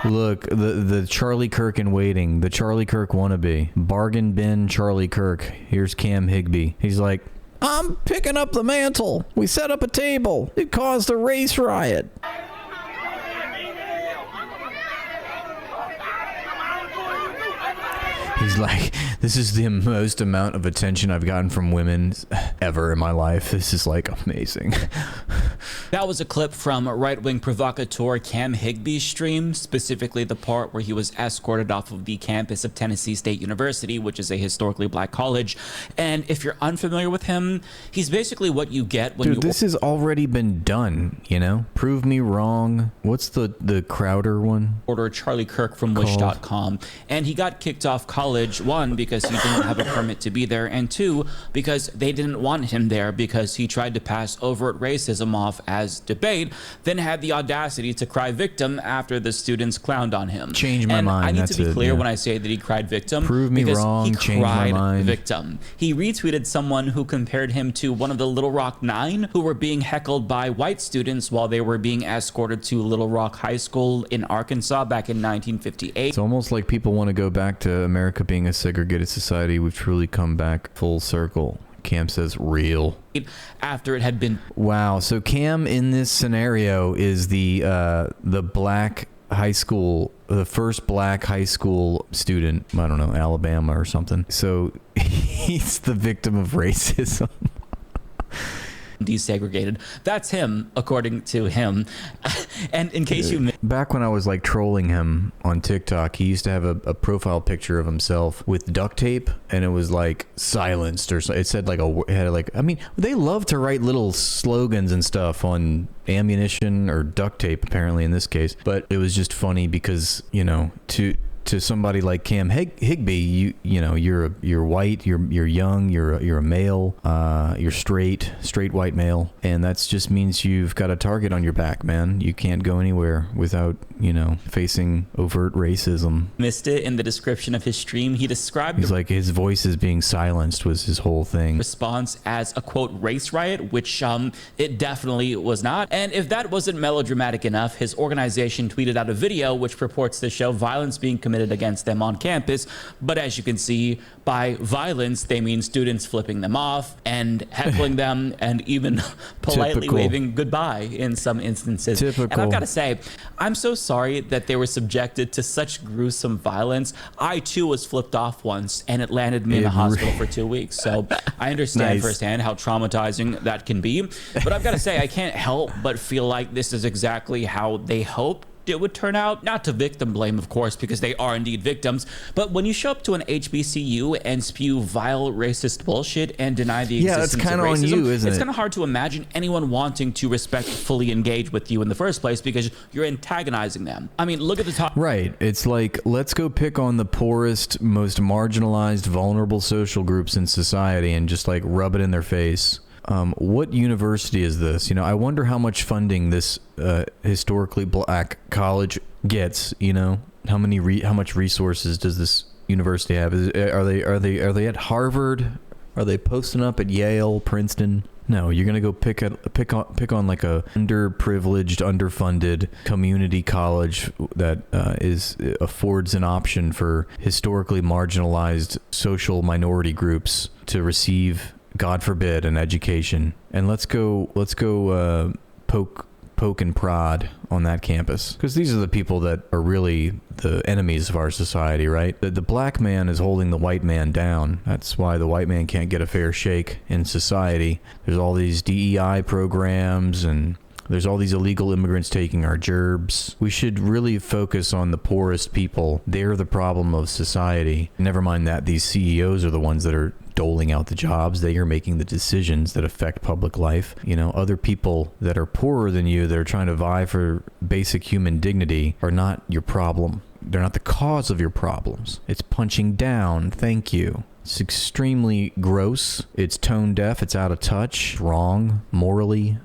Look, the Charlie Kirk in waiting, the Charlie Kirk wannabe, bargain bin Charlie Kirk. Here's Cam Higbee. He's like, I'm picking up the mantle. We set up a table. It caused a race riot. He's like, this is the most amount of attention I've gotten from women ever in my life. This is like amazing. That was a clip from right-wing provocateur Cam Higbee's stream, specifically the part where he was escorted off of the campus of Tennessee State University, which is a historically black college. And if you're unfamiliar with him, he's basically what you get when this has already been done, you know? Prove me wrong. What's the Crowder one? Order Charlie Kirk from Wish.com. And he got kicked off college, one, because he didn't have a permit to be there, and two, because they didn't want him there because he tried to pass overt racism off as debate, then had the audacity to cry victim after the students clowned on him. Change my mind. I need That's to be clear yeah. when I say that he cried victim. Prove me wrong. He Change my cried mind. victim. He retweeted someone who compared him to one of the Little Rock Nine who were being heckled by white students while they were being escorted to Little Rock High School in Arkansas back in 1958. It's almost like people want to go back to America being a segregated society. We've truly come back full circle. Cam says real. After it had been... Wow. So Cam in this scenario is the black high school, the first black high school student, I don't know, Alabama or something. So he's the victim of racism. Desegregated. That's him, according to him. And in case you... Back when I was like trolling him on TikTok, he used to have a profile picture of himself with duct tape, and it was like silenced or so. It said like it had like, I mean, they love to write little slogans and stuff on ammunition or duct tape, apparently in this case. But it was just funny because, you know, to somebody like Cam Higbee, you know, you're white, you're young, you're a male, you're straight white male, and that's just means you've got a target on your back, man. You can't go anywhere without, you know, facing overt racism. Missed it in the description of his stream. He described He's like, his voice is being silenced was his whole thing. Response as a quote race riot, which it definitely was not. And if that wasn't melodramatic enough, his organization tweeted out a video which purports to show violence being committed against them on campus. But as you can see, by violence, they mean students flipping them off and heckling them and even politely waving goodbye in some instances. Typical. And I've got to say, I'm so sorry that they were subjected to such gruesome violence. I too was flipped off once and it landed me in the hospital for 2 weeks. So I understand firsthand how traumatizing that can be. But I've got to say, I can't help but feel like this is exactly how they hoped it would turn out. Not to victim blame, of course, because they are indeed victims, but when you show up to an HBCU and spew vile racist bullshit and deny the existence of racism, on you, isn't it? It's kind of hard to imagine anyone wanting to respectfully engage with you in the first place because you're antagonizing them. I mean, look at the top. Right. It's like, let's go pick on the poorest, most marginalized, vulnerable social groups in society and just like rub it in their face. What university is this? You know, I wonder how much funding this historically black college gets. You know, how much resources does this university have? Are they at Harvard? Are they posting up at Yale, Princeton? No, you're gonna go pick on like a underprivileged, underfunded community college that affords an option for historically marginalized social minority groups to receive, God forbid, an education. And let's go poke and prod on that campus, because these are the people that are really the enemies of our society, right? The black man is holding the white man down. That's why the white man can't get a fair shake in society. There's all these DEI programs and there's all these illegal immigrants taking our gerbs. We should really focus on the poorest people. They're the problem of society. Never mind that these CEOs are the ones that are doling out the jobs. They are making the decisions that affect public life. You know, other people that are poorer than you, that are trying to vie for basic human dignity, are not your problem. They're not the cause of your problems. It's punching down. Thank you. It's extremely gross. It's tone deaf. It's out of touch. Wrong morally.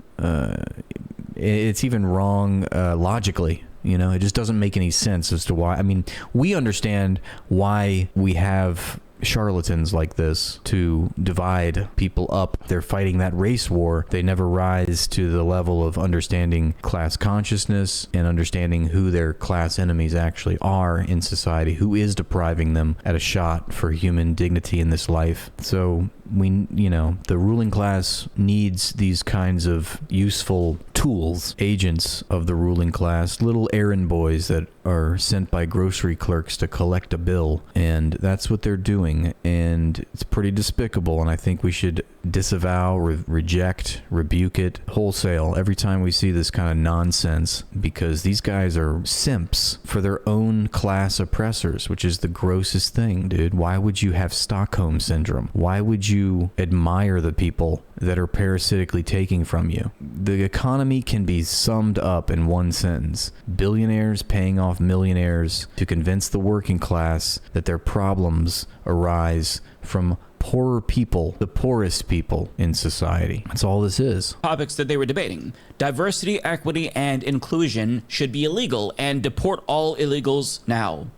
It's even wrong logically. You know, it just doesn't make any sense as to why. I mean, we understand why we have charlatans like this to divide people up. They're fighting that race war. They never rise to the level of understanding class consciousness and understanding who their class enemies actually are in society, who is depriving them at a shot for human dignity in this life. So the ruling class needs these kinds of useful tools, agents of the ruling class, little errand boys that are sent by grocery clerks to collect a bill. And that's what they're doing. And it's pretty despicable. And I think we should disavow, reject, rebuke it wholesale every time we see this kind of nonsense, because these guys are simps for their own class oppressors, which is the grossest thing, dude. Why would you have Stockholm syndrome? Why would you admire the people that are parasitically taking from you? The economy can be summed up in one sentence: billionaires paying off millionaires to convince the working class that their problems arise from poorer people, the poorest people in society. That's all this is. Topics that they were debating: diversity, equity, and inclusion should be illegal, and deport all illegals now.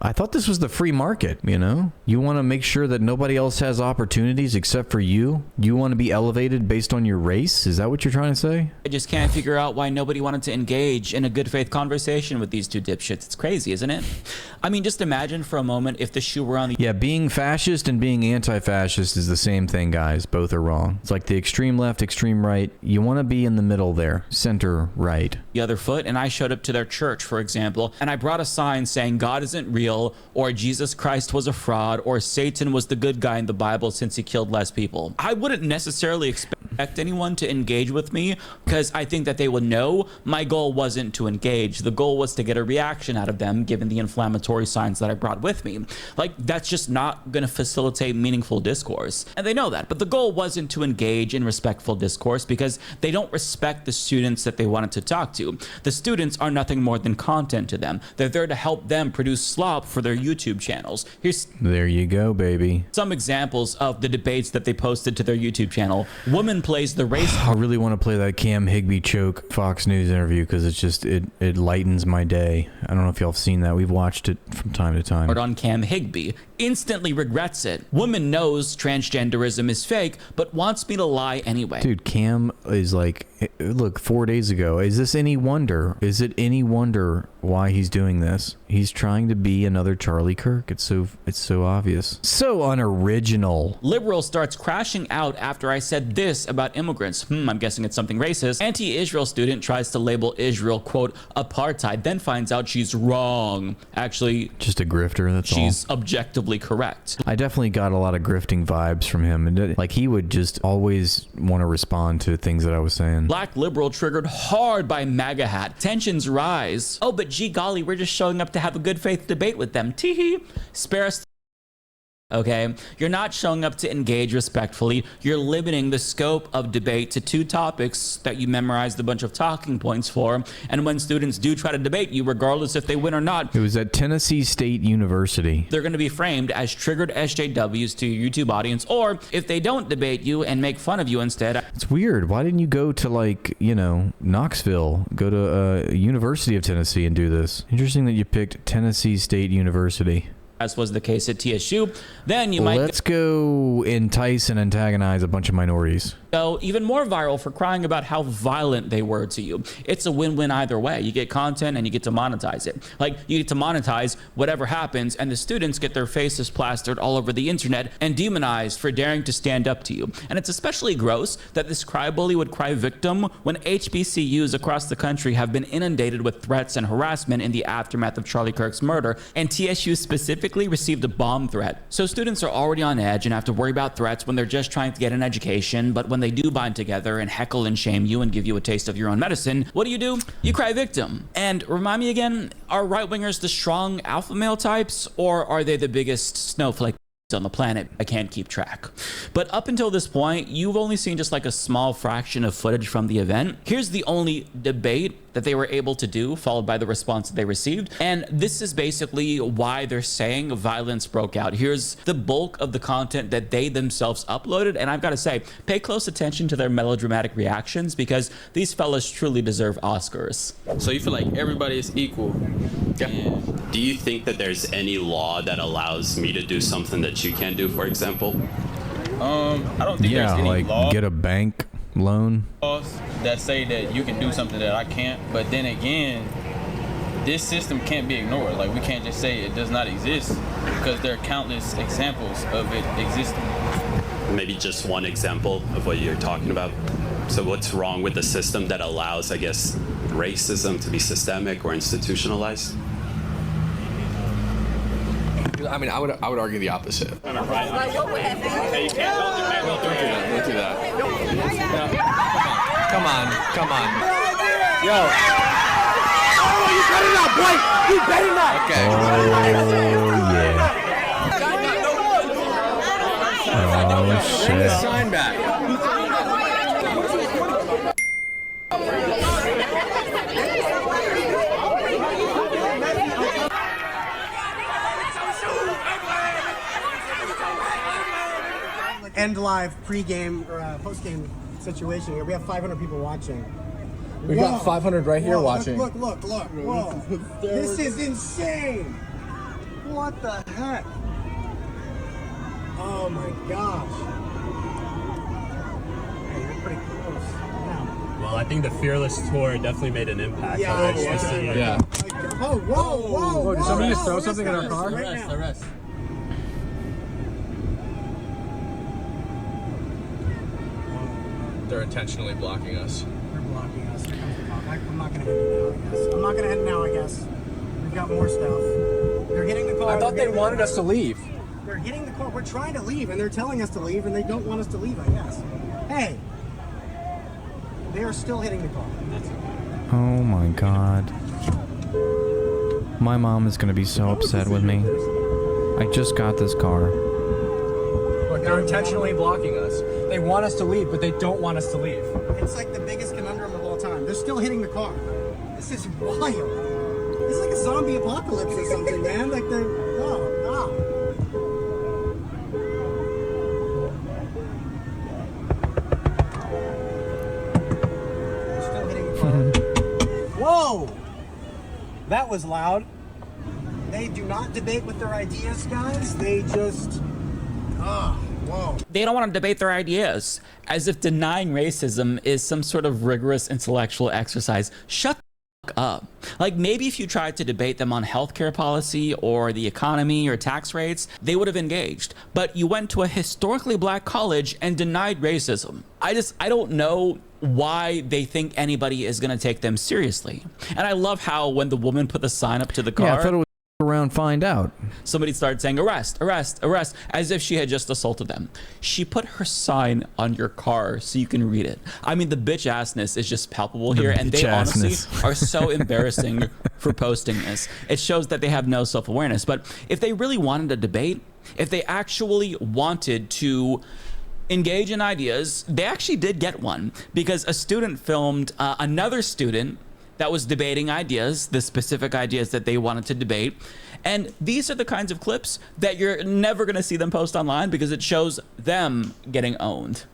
I thought this was the free market, You want to make sure that nobody else has opportunities except for you? You want to be elevated based on your race? Is that what you're trying to say? I just can't figure out why nobody wanted to engage in a good faith conversation with these two dipshits. It's crazy, isn't it? I mean, just imagine for a moment if the shoe were on the... Yeah, being fascist and being anti-fascist is the same thing, guys. Both are wrong. It's like the extreme left, extreme right. You want to be in the middle there, center right. The other foot, and I showed up to their church, for example, and I brought a sign saying God isn't real, or Jesus Christ was a fraud, or Satan was the good guy in the Bible since he killed less people. I wouldn't necessarily expect anyone to engage with me, because I think that they would know my goal wasn't to engage. The goal was to get a reaction out of them, given the inflammatory signs that I brought with me. Like, that's just not going to facilitate meaningful discourse. And they know that. But the goal wasn't to engage in respectful discourse, because they don't respect the students that they wanted to talk to. The students are nothing more than content to them. They're there to help them produce slop for their YouTube channels. There you go, baby. Some examples of the debates that they posted to their YouTube channel. Woman plays the race. I really want to play that Cam Higbee choke Fox News interview, because it's just, it lightens my day. I don't know if y'all have seen that. We've watched it from time to time. On Cam Higbee. Instantly regrets it. Woman knows transgenderism is fake, but wants me to lie anyway. Dude, Cam is like, look, 4 days ago. Is this any wonder? Is it any wonder why he's doing this? He's trying to be another Charlie Kirk. It's so obvious. So unoriginal. Liberal starts crashing out after I said this about immigrants. I'm guessing it's something racist. Anti-Israel student tries to label Israel, quote, apartheid, then finds out she's wrong. Actually, just a grifter, that's all. She's objectively correct. I definitely got a lot of grifting vibes from him. And like, he would just always want to respond to things that I was saying. Black liberal triggered hard by MAGA hat. Tensions rise. Oh, but gee golly, we're just showing up to have a good faith debate with them. Teehee. Spare us. Okay, you're not showing up to engage respectfully. You're limiting the scope of debate to 2 topics that you memorized a bunch of talking points for. And when students do try to debate you, regardless if they win or not, it was at Tennessee State University. They're going to be framed as triggered SJWs to your YouTube audience. Or if they don't debate you and make fun of you instead. It's weird. Why didn't you go to, like, Knoxville, go to University of Tennessee and do this? Interesting that you picked Tennessee State University. As was the case at TSU, then you might... Let's go entice and antagonize a bunch of minorities. Go even more viral for crying about how violent they were to you. It's a win-win either way. You get content and you get to monetize it. Like, you get to monetize whatever happens, and the students get their faces plastered all over the internet and demonized for daring to stand up to you. And it's especially gross that this crybaby would cry victim when HBCUs across the country have been inundated with threats and harassment in the aftermath of Charlie Kirk's murder, and TSU specifically received a bomb threat. So students are already on edge and have to worry about threats when they're just trying to get an education, but when they do bind together and heckle and shame you and give you a taste of your own medicine, what do? You cry victim. And remind me again, are right-wingers the strong alpha male types, or are they the biggest snowflake on the planet? I can't keep track. But up until this point, you've only seen just like a small fraction of footage from the event. Here's the only debate that they were able to do, followed by the response that they received. And this is basically why they're saying violence broke out. Here's the bulk of the content that they themselves uploaded. And I've got to say, pay close attention to their melodramatic reactions, because these fellas truly deserve Oscars. So you feel like everybody is equal? Yeah. Do you think that there's any law that allows me to do something that you can't do, for example? I don't think there's any like law get a bank loan. laws that say that you can do something that I can't. But then again, this system can't be ignored. Like, we can't just say it does not exist, because there are countless examples of it existing. Maybe just one example of what you're talking about. So what's wrong with the system that allows, I guess, racism to be systemic or institutionalized? I mean, I would argue the opposite. Hey, you can't. Don't do that. Come on. Yo. Oh, you better not, boy. You better not. Okay. Oh yeah. Oh Bring the shit. sign back. End live pre-game or post-game situation here. We have 500 people watching. We've got 500 right here watching. Look. Whoa. This is insane. What the heck? Oh my gosh. Hey, you're pretty close. Yeah. Well, I think the Fearless Tour definitely made an impact Yeah, on yeah. HBCU. Yeah. Oh, whoa. Did somebody just throw What is something in our this? car? Right now. Arrest. They're intentionally blocking us. They're blocking us. Here comes the cop. I'm not gonna hit it now, I guess. We've got more stuff. They're hitting the car. I thought they wanted us to leave. They're hitting the car. We're trying to leave, and they're telling us to leave, and they don't want us to leave, I guess. Hey! They are still hitting the car. Oh my god. My mom is gonna be so upset with me. I just got this car. Look, they're intentionally blocking us. They want us to leave, but they don't want us to leave. It's like the biggest conundrum of all time. They're still hitting the car. This is wild. It's like a zombie apocalypse or something, man. Like they're... Oh, They're still hitting the car. Whoa! That was loud. They do not debate with their ideas, guys. They just... Whoa. They don't want to debate their ideas, as if denying racism is some sort of rigorous intellectual exercise. Shut the fuck up. Like, maybe if you tried to debate them on healthcare policy or the economy or tax rates, they would have engaged. But you went to a historically black college and denied racism. I don't know why they think anybody is going to take them seriously. And I love how when the woman put the sign up to the car, Yeah, I thought it was around find out. somebody started saying arrest, arrest, arrest, as if she had just assaulted them. She put her sign on your car so you can read it. I mean, the bitch assness is just palpable here, and they honestly are so embarrassing for posting this. It shows that they have no self-awareness. But if they really wanted a debate, if they actually wanted to engage in ideas, they actually did get one, because a student filmed another student that was debating ideas, the specific ideas that they wanted to debate. And these are the kinds of clips that you're never gonna see them post online, because it shows them getting owned.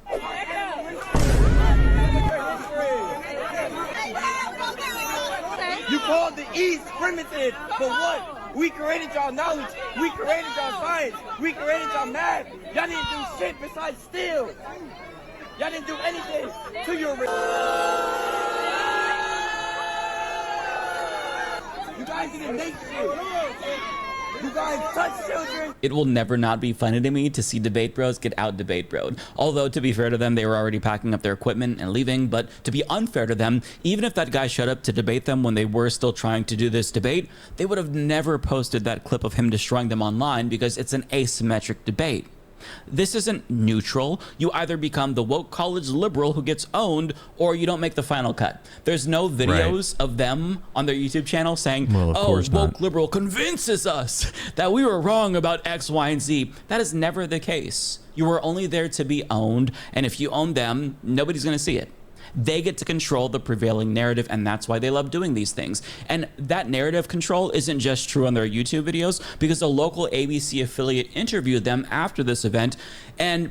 You called the East primitive, but what? We created y'all knowledge. We created y'all science. We created y'all math. Y'all didn't do shit besides steal. Y'all didn't do anything to your... You guys didn't make shit. You guys touch children. It will never not be funny to me to see debate bros get out debate broed. Although, to be fair to them, they were already packing up their equipment and leaving. But to be unfair to them, even if that guy showed up to debate them when they were still trying to do this debate, they would have never posted that clip of him destroying them online, because it's an asymmetric debate. This isn't neutral. You either become the woke college liberal who gets owned, or you don't make the final cut. There's no videos of them on their YouTube channel saying, Well, oh, woke liberal convinces us that we were wrong about X, Y, and Z. That is never the case. You were only there to be owned, and if you own them, nobody's going to see it. They get to control the prevailing narrative, and that's why they love doing these things. And that narrative control isn't just true on their YouTube videos, because a local ABC affiliate interviewed them after this event, and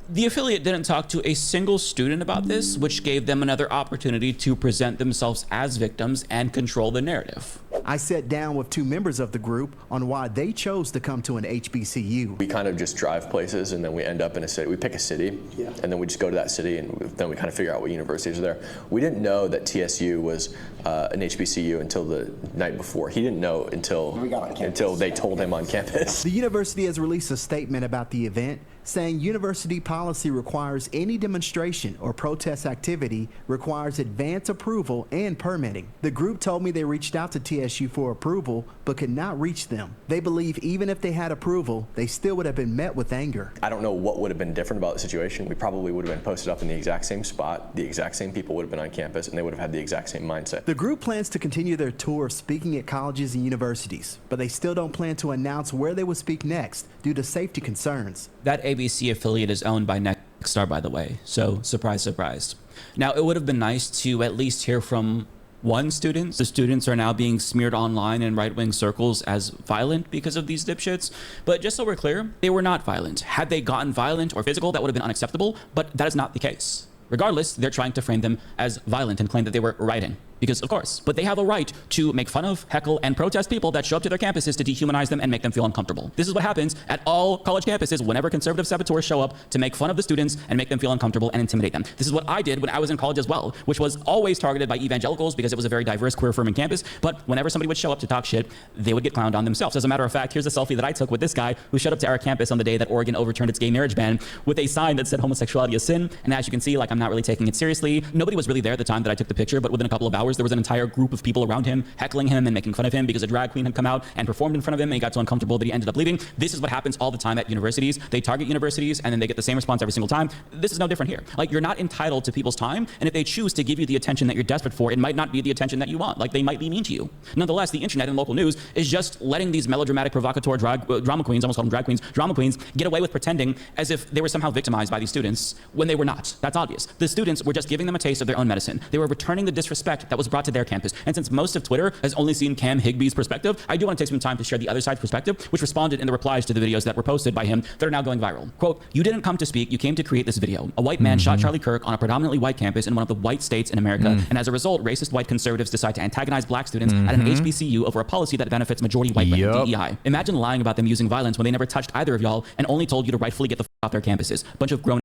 the affiliate didn't talk to a single student about this, which gave them another opportunity to present themselves as victims and control the narrative. I sat down with 2 members of the group on why they chose to come to an HBCU. We kind of just drive places and then we end up in a city. We pick a city and then we just go to that city and then we kind of figure out what universities are there. We didn't know that TSU was an HBCU until the night before. He didn't know until they told him on campus. The university has released a statement about the event, saying university policy requires any demonstration or protest activity requires advance approval and permitting. The group told me they reached out to TSU for approval but could not reach them. They believe even if they had approval, they still would have been met with anger. I don't know what would have been different about the situation. We probably would have been posted up in the exact same spot, the exact same people would have been on campus, and they would have had the exact same mindset. The group plans to continue their tour of speaking at colleges and universities, but they still don't plan to announce where they will speak next due to safety concerns. That ABC affiliate is owned by Nexstar, by the way, so surprise, surprise. Now, it would have been nice to at least hear from one student. The students are now being smeared online in right-wing circles as violent because of these dipshits, but just so we're clear, they were not violent. Had they gotten violent or physical, that would have been unacceptable, but that is not the case. Regardless, they're trying to frame them as violent and claim that they were rioting. Because of course, but they have a right to make fun of, heckle, and protest people that show up to their campuses to dehumanize them and make them feel uncomfortable. This is what happens at all college campuses whenever conservative saboteurs show up to make fun of the students and make them feel uncomfortable and intimidate them. This is what I did when I was in college as well, which was always targeted by evangelicals because it was a very diverse, queer-affirming campus. But whenever somebody would show up to talk shit, they would get clowned on themselves. As a matter of fact, here's a selfie that I took with this guy who showed up to our campus on the day that Oregon overturned its gay marriage ban with a sign that said homosexuality is sin. And as you can see, like, I'm not really taking it seriously. Nobody was really there at the time that I took the picture, but within a couple of hours, there was an entire group of people around him heckling him and making fun of him because a drag queen had come out and performed in front of him and he got so uncomfortable that he ended up leaving. This is what happens all the time at universities. They target universities and then they get the same response every single time. This is no different here. Like, you're not entitled to people's time, and if they choose to give you the attention that you're desperate for, it might not be the attention that you want. Like, they might be mean to you. Nonetheless, the internet and local news is just letting these melodramatic, provocateur drama queens, almost call them drag queens, drama queens, get away with pretending as if they were somehow victimized by these students when they were not. That's obvious. The students were just giving them a taste of their own medicine. They were returning the disrespect that was brought to their campus. And since most of Twitter has only seen Cam Higby's perspective, I do want to take some time to share the other side's perspective, which responded in the replies to the videos that were posted by him that are now going viral. Quote, "You didn't come to speak, you came to create this video. A white man shot Charlie Kirk on a predominantly white campus in one of the white states in America, and as a result, racist white conservatives decide to antagonize black students at an HBCU over a policy that benefits majority white women, DEI. Imagine lying about them using violence when they never touched either of y'all and only told you to rightfully get the f off their campuses. Bunch of grown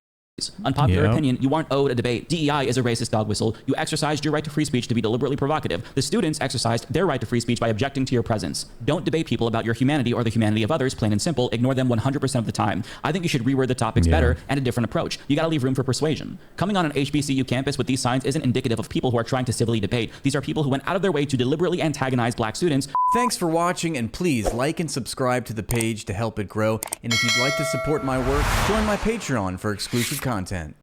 unpopular opinion, you aren't owed a debate. DEI is a racist dog whistle. You exercised your right to free speech to be deliberately provocative. The students exercised their right to free speech by objecting to your presence. Don't debate people about your humanity or the humanity of others, plain and simple. Ignore them 100% of the time. I think you should reword the topics better and a different approach. You gotta leave room for persuasion. Coming on an HBCU campus with these signs isn't indicative of people who are trying to civilly debate. These are people who went out of their way to deliberately antagonize black students. Thanks for watching, and please like and subscribe to the page to help it grow. And if you'd like to support my work, join my Patreon for exclusive content.